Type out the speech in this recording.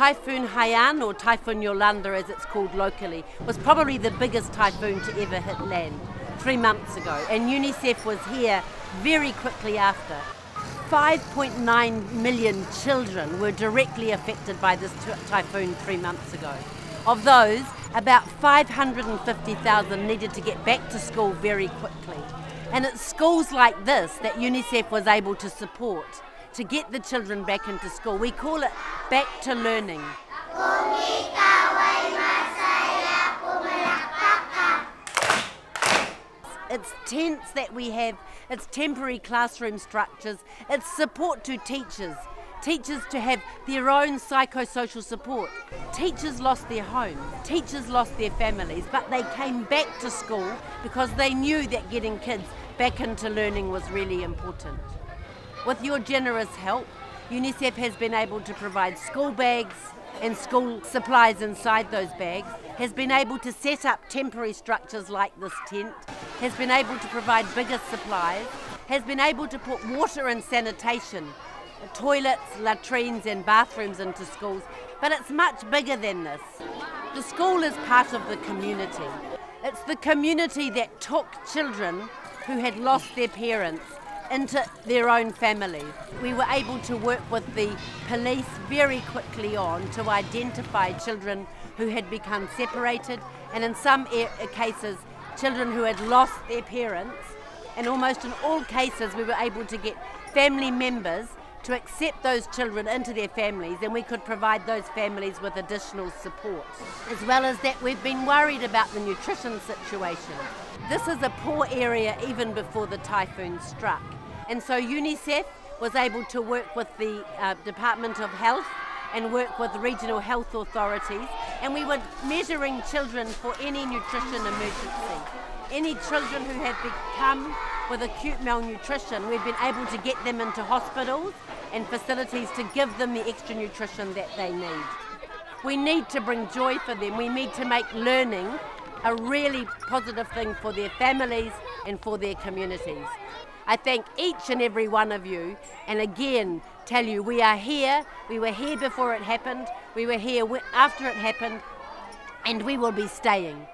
Typhoon Haiyan, or Typhoon Yolanda as it's called locally, was probably the biggest typhoon to ever hit land 3 months ago, and UNICEF was here very quickly after. 5.9 million children were directly affected by this typhoon 3 months ago. Of those, about 550,000 needed to get back to school very quickly. And it's schools like this that UNICEF was able to support to get the children back into school. We call it back to learning. It's tents that we have, it's temporary classroom structures, it's support to teachers. Teachers to have their own psychosocial support. Teachers lost their homes, teachers lost their families, but they came back to school because they knew that getting kids back into learning was really important. With your generous help, UNICEF has been able to provide school bags and school supplies inside those bags, has been able to set up temporary structures like this tent, has been able to provide bigger supplies, has been able to put water and sanitation, toilets, latrines and bathrooms into schools, but it's much bigger than this. The school is part of the community. It's the community that took children who had lost their parents into their own families. We were able to work with the police very quickly on to identify children who had become separated, and in some cases children who had lost their parents, and almost in all cases we were able to get family members to accept those children into their families, and we could provide those families with additional support. As well as that, we've been worried about the nutrition situation. This is a poor area even before the typhoon struck, and so UNICEF was able to work with the Department of Health and work with regional health authorities, and we were measuring children for any nutrition emergency. Any children who had become with acute malnutrition, we've been able to get them into hospitals and facilities to give them the extra nutrition that they need. We need to bring joy for them. We need to make learning a really positive thing for their families and for their communities. I thank each and every one of you, and again tell you we are here. We were here before it happened, we were here after it happened, and we will be staying.